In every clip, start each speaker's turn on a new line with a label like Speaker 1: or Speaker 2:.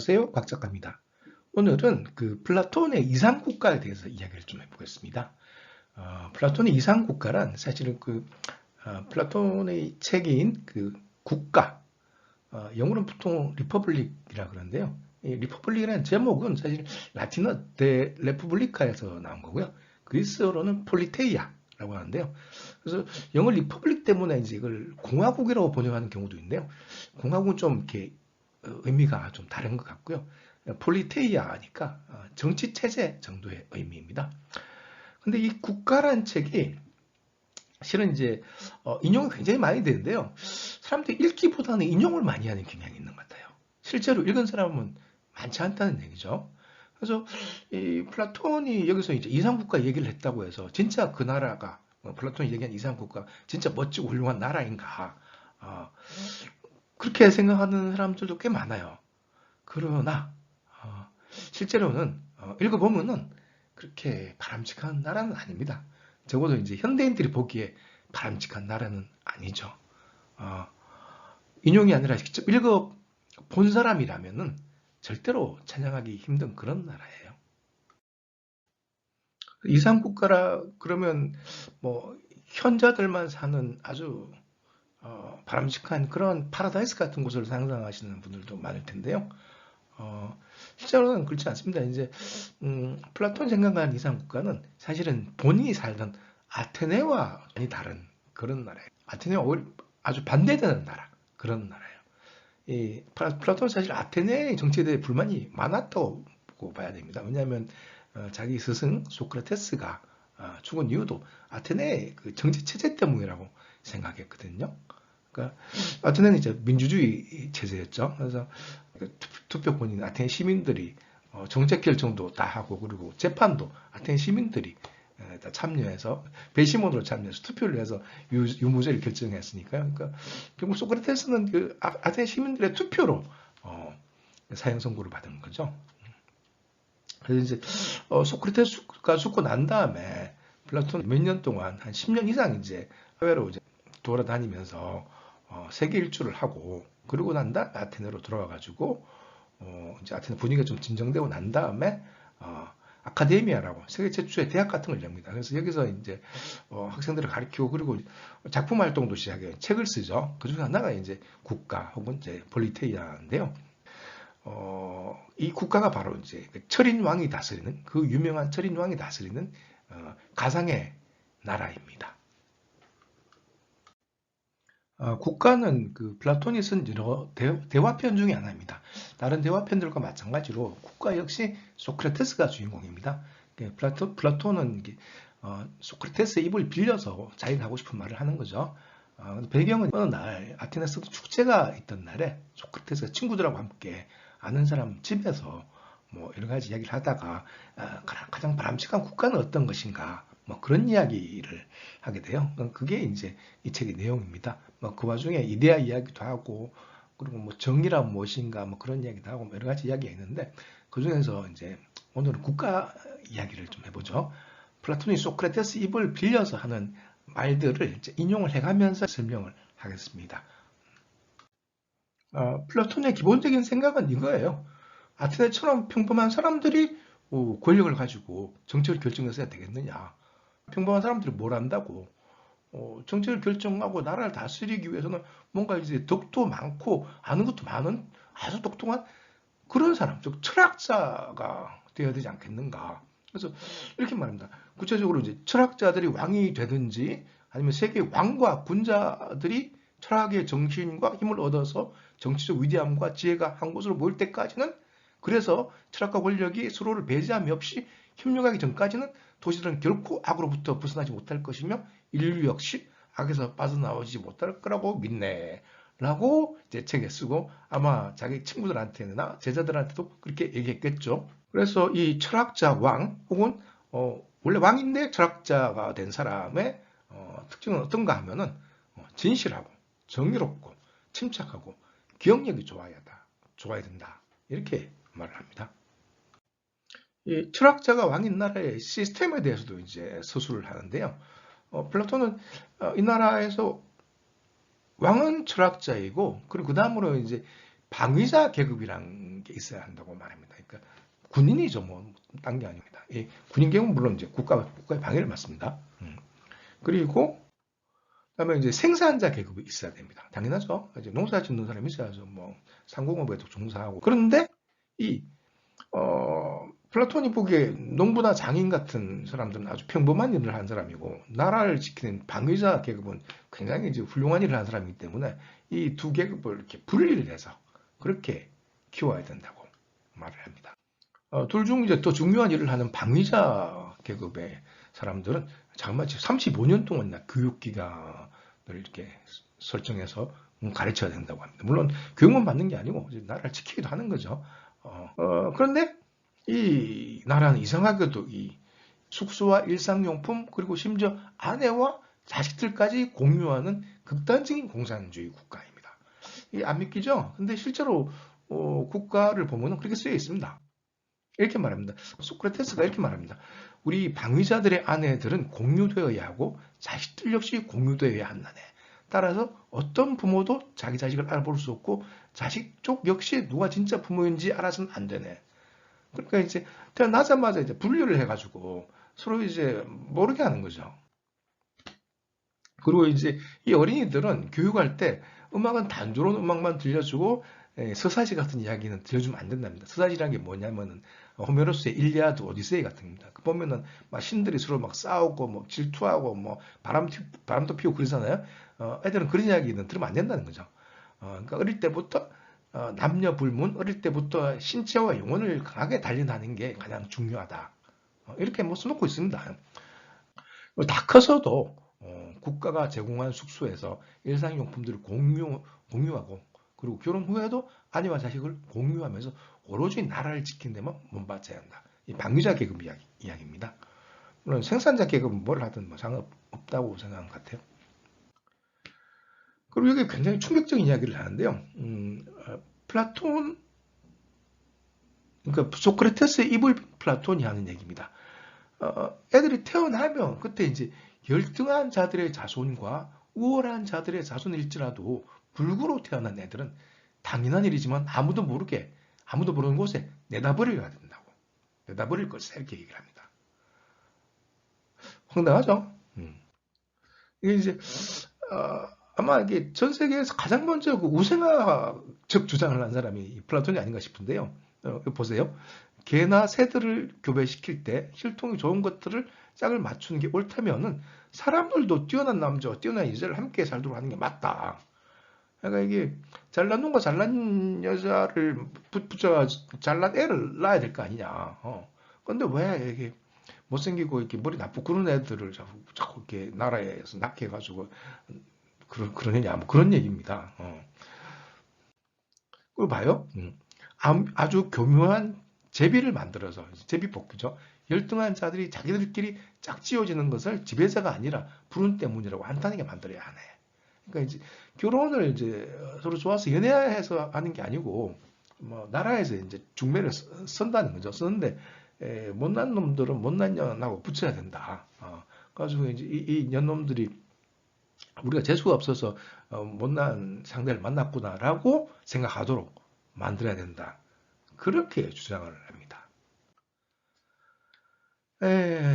Speaker 1: 안녕하세요. 박 작가입니다. 오늘은 플라톤의 이상국가에 대해서 이야기를 좀 해보겠습니다. 플라톤의 이상국가란 사실은 플라톤의 책인 국가, 영어로는 보통 리퍼블릭이라 그러는데요. 이 리퍼블릭이라는 제목은 사실 라틴어 데 레푸블리카에서 나온 거고요. 그리스어로는 폴리테이아라고 하는데요. 그래서 영어 리퍼블릭 때문에 이제 이걸 공화국이라고 번역하는 경우도 있는데요. 공화국은 좀 이렇게 의미가 좀 다른 것 같고요. 폴리테이아니까 정치 체제 정도의 의미입니다. 근데 이 국가란 책이 실은 이제 인용이 굉장히 많이 되는데요. 사람들이 읽기보다는 인용을 많이 하는 경향이 있는 것 같아요. 실제로 읽은 사람은 많지 않다는 얘기죠. 그래서 이 플라톤이 여기서 이제 이상국가 얘기를 했다고 해서 진짜 그 나라가 플라톤이 얘기한 이상국가 진짜 멋지고 훌륭한 나라인가 그렇게 생각하는 사람들도 꽤 많아요. 그러나 실제로는 읽어보면은 그렇게 바람직한 나라는 아닙니다. 적어도 이제 현대인들이 보기에 바람직한 나라는 아니죠. 어, 인용이 아니라 직접 읽어본 사람이라면은 절대로 찬양하기 힘든 그런 나라예요. 이상국가라 그러면 뭐 현자들만 사는 아주 바람직한 그런 파라다이스 같은 곳을 상상하시는 분들도 많을 텐데요. 실제로는 그렇지 않습니다. 이제 플라톤이 생각하는 이상 국가는 사실은 본인이 살던 아테네와 많이 다른 그런 나라예요. 아테네와 오히려 아주 반대되는 나라 그런 나라예요. 이 플라톤은 사실 아테네의 정치에 대해 불만이 많았다고 봐야 됩니다. 왜냐하면 자기 스승 소크라테스가 죽은 이유도 아테네의 그 정치 체제 때문이라고 생각했거든요. 그러니까 아테네는 이제 민주주의 체제였죠. 그래서 투표권이 아테네 시민들이 정책 결정도 다 하고 그리고 재판도 아테네 시민들이 다 참여해서 배심원으로 참여해서 투표를 해서 유무죄를 결정했으니까요. 그러니까 결국 소크라테스는 그 아테네 시민들의 투표로 사형 선고를 받은 거죠. 그래서 이제 소크라테스가 죽고 난 다음에 플라톤 몇 년 동안 한 10년 이상 이제 해외로 이제 돌아다니면서 세계 일주를 하고 그러고 난 다음에 아테네로 돌아와가지고 이제 아테네 분위기가 좀 진정되고 난 다음에 아카데미아라고 세계 최초의 대학 같은 걸 엽니다. 그래서 여기서 이제 학생들을 가르치고 그리고 작품 활동도 시작해요. 책을 쓰죠. 그 중에 하나가 이제 국가 혹은 이제 폴리테이아인데요. 이 국가가 바로 이제 철인 왕이 다스리는 그 유명한 철인 왕이 다스리는 가상의 나라입니다. 국가는 플라톤이 쓴 여러 대화편 중에 하나입니다. 다른 대화편들과 마찬가지로 국가 역시 소크라테스가 주인공입니다. 플라톤은 소크라테스의 입을 빌려서 자기가 하고 싶은 말을 하는 거죠. 배경은 어느 날 아테네에서 축제가 있던 날에 소크라테스가 친구들하고 함께 아는 사람 집에서 뭐 여러 가지 이야기를 하다가 가장 바람직한 국가는 어떤 것인가 뭐 그런 이야기를 하게 돼요. 그게 이제 이 책의 내용입니다. 뭐 그 와중에 이데아 이야기도 하고 그리고 뭐 정의란 무엇인가 뭐 그런 이야기도 하고 여러 가지 이야기가 있는데 그 중에서 이제 오늘은 국가 이야기를 좀 해보죠. 플라톤이 소크라테스 입을 빌려서 하는 말들을 이제 인용을 해가면서 설명을 하겠습니다. 플라톤의 기본적인 생각은 이거예요. 아테네처럼 평범한 사람들이 권력을 가지고 정책을 결정해서야 되겠느냐. 평범한 사람들이 뭘 안다고. 정책을 결정하고 나라를 다스리기 위해서는 뭔가 이제 덕도 많고 아는 것도 많은 아주 똑똑한 그런 사람, 즉 철학자가 되어야 되지 않겠는가. 그래서 이렇게 말합니다. 구체적으로 이제 철학자들이 왕이 되든지 아니면 세계 왕과 군자들이 철학의 정신과 힘을 얻어서 정치적 위대함과 지혜가 한 곳으로 모일 때까지는 그래서 철학과 권력이 서로를 배제함이 없이 협력하기 전까지는 도시들은 결코 악으로부터 벗어나지 못할 것이며 인류 역시 악에서 빠져나오지 못할 거라고 믿네. 라고 이제 책에 쓰고 아마 자기 친구들한테나 제자들한테도 그렇게 얘기했겠죠. 그래서 이 철학자 왕 혹은 원래 왕인데 철학자가 된 사람의 특징은 어떤가 하면은 진실하고 정의롭고 침착하고 기억력이 좋아야 된다. 이렇게 말을 합니다. 이 철학자가 왕인 나라의 시스템에 대해서도 이제 서술을 하는데요. 플라톤은 이 나라에서 왕은 철학자이고 그리고 그 다음으로 이제 방위자 계급이라는 게 있어야 한다고 말합니다. 그러니까 군인이죠, 뭐, 딴 게 아닙니다. 이 군인 계급은 물론 이제 국가의 방위를 맡습니다. 그리고, 그다음에 이제 생산자 계급이 있어야 됩니다. 당연하죠. 이제 농사 짓는 사람이 있어야죠. 뭐, 상공업에도 종사하고. 그런데, 이, 플라톤이 보기에 농부나 장인 같은 사람들은 아주 평범한 일을 한 사람이고, 나라를 지키는 방위자 계급은 굉장히 이제 훌륭한 일을 한 사람이기 때문에 이 두 계급을 이렇게 분리를 해서 그렇게 키워야 된다고 말을 합니다. 둘 중 이제 더 중요한 일을 하는 방위자 계급의 사람들은 정말 35년 동안이나 교육기간을 이렇게 설정해서 가르쳐야 된다고 합니다. 물론 교육만 받는 게 아니고 나라를 지키기도 하는 거죠. 그런데 이 나라는 이상하게도 이 숙소와 일상용품 그리고 심지어 아내와 자식들까지 공유하는 극단적인 공산주의 국가입니다. 이게 안 믿기죠? 근데 실제로 국가를 보면 그렇게 쓰여 있습니다. 이렇게 말합니다. 소크라테스가 이렇게 말합니다. 우리 방위자들의 아내들은 공유되어야 하고 자식들 역시 공유되어야 한다네. 따라서 어떤 부모도 자기 자식을 알아볼 수 없고 자식 쪽 역시 누가 진짜 부모인지 알아서는 안 되네. 그러니까 이제 태어나자마자 이제 분류를 해가지고 서로 이제 모르게 하는 거죠. 그리고 이제 이 어린이들은 교육할 때 음악은 단조로운 음악만 들려주고 서사시 같은 이야기는 들려주면 안 된답니다. 서사시라는 게 뭐냐면은 호메로스의 일리아드, 오디세이 같은 겁니다. 그 보면은 막 신들이 서로 막 싸우고 뭐 질투하고 뭐 바람도 피우고 그러잖아요. 애들은 그런 이야기는 들으면 안 된다는 거죠. 그러니까 어릴 때부터 남녀 불문, 어릴 때부터 신체와 영혼을 강하게 단련하는 게 가장 중요하다. 이렇게 뭐 써놓고 있습니다. 다 커서도 국가가 제공한 숙소에서 일상용품들을 공유하고 그리고 결혼 후에도 아내와 자식을 공유하면서 오로지 나라를 지키는 데만 몸바쳐야 한다. 이 방위자 계급 이야기입니다. 물론 생산자 계급은 뭘 하든 뭐 상관없다고 생각하는 것 같아요. 그리고 이게 굉장히 충격적인 이야기를 하는데요. 플라톤, 그러니까 소크라테스의 입을 플라톤이 하는 얘기입니다. 애들이 태어나면 그때 이제 열등한 자들의 자손과 우월한 자들의 자손일지라도 불구로 태어난 애들은 당연한 일이지만 아무도 모르는 곳에 내다버려야 된다고. 내다버릴 것을 이렇게 얘기를 합니다. 황당하죠? 이게 이제 아마 이게 전 세계에서 가장 먼저 그 우생화적 주장을 한 사람이 플라톤이 아닌가 싶은데요. 보세요. 개나 새들을 교배시킬 때 혈통이 좋은 것들을 짝을 맞추는 게 옳다면은 사람들도 뛰어난 남자와 뛰어난 여자를 함께 살도록 하는 게 맞다. 그러니까 이게 잘난 놈과 잘난 여자를 붙여 잘난 애를 낳아야 될 거 아니냐. 근데 왜 이게 못생기고 이렇게 머리 나쁘고 그런 애들을 자꾸 이렇게 나라에서 낳게 해가지고 그러느냐 뭐 그런 얘기입니다. 그거 봐요. 아주 교묘한 제비를 만들어서 제비뽑기죠. 열등한 자들이 자기들끼리 짝지어지는 것을 지배자가 아니라 불운 때문이라고 한탄하게 만들어야 하네. 그러니까 이제 결혼을 이제 서로 좋아서 연애해서 하는 게 아니고 뭐 나라에서 이제 중매를 선다는 거죠. 쓰는데 못난 놈들은 못난 년하고 붙여야 된다. 가지고 이제 이 년놈들이 우리가 재수가 없어서 못난 상대를 만났구나라고 생각하도록 만들어야 된다. 그렇게 주장을 합니다.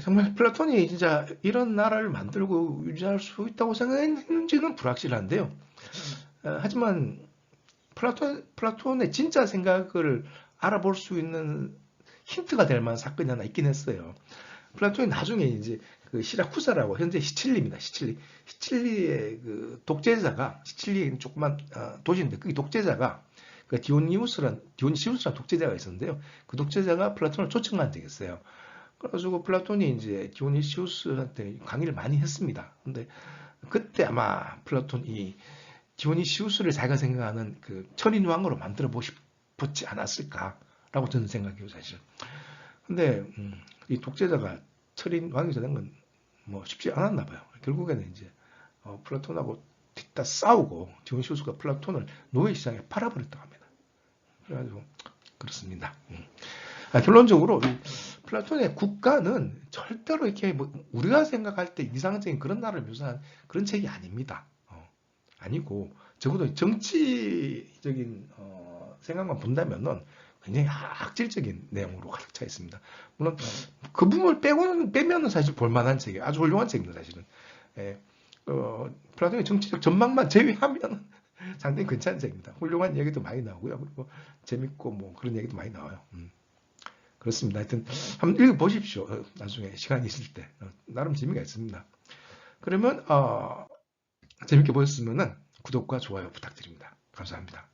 Speaker 1: 정말 플라톤이 진짜 이런 나라를 만들고 유지할 수 있다고 생각했는지는 불확실한데요. 하지만 플라톤의 진짜 생각을 알아볼 수 있는 힌트가 될 만한 사건이 하나 있긴 했어요. 플라톤이 나중에 이제 그 시라쿠사라고 현재 시칠리입니다. 시칠리의 그 독재자가 시칠리에 조그만 도시인데 그 독재자가 그 디오니시우스라는 독재자가 있었는데요. 그 독재자가 플라톤을 초청한 적이 있어요. 그래가지고 플라톤이 이제 디오니시우스한테 강의를 많이 했습니다. 근데 그때 아마 플라톤이 디오니시우스를 자기가 생각하는 그 천인왕으로 만들어 보고 싶지 않았을까라고 저는 생각해요, 사실. 근데 이 독재자가 천인왕이 되는 건 뭐 쉽지 않았나 봐요. 결국에는 이제 플라톤하고 뒤따 싸우고 디오니시우스가 플라톤을 노예 시장에 팔아버렸다고 합니다. 그래가지고 그렇습니다. 결론적으로 플라톤의 국가는 절대로 이렇게 뭐 우리가 생각할 때 이상적인 그런 나라를 묘사한 그런 책이 아닙니다. 아니고 적어도 정치적인 생각만 본다면은 굉장히 학질적인 내용으로 가득 차 있습니다. 물론 그 부분을 빼면은 사실 볼만한 책이에요. 아주 훌륭한 책입니다, 사실은. 예, 플라톤의 정치적 전망만 제외하면 상당히 괜찮은 책입니다. 훌륭한 얘기도 많이 나오고요. 그리고 재밌고 뭐 그런 얘기도 많이 나와요. 그렇습니다. 하여튼 한번 읽어보십시오. 나중에 시간이 있을 때. 나름 재미가 있습니다. 그러면 재밌게 보셨으면 구독과 좋아요 부탁드립니다. 감사합니다.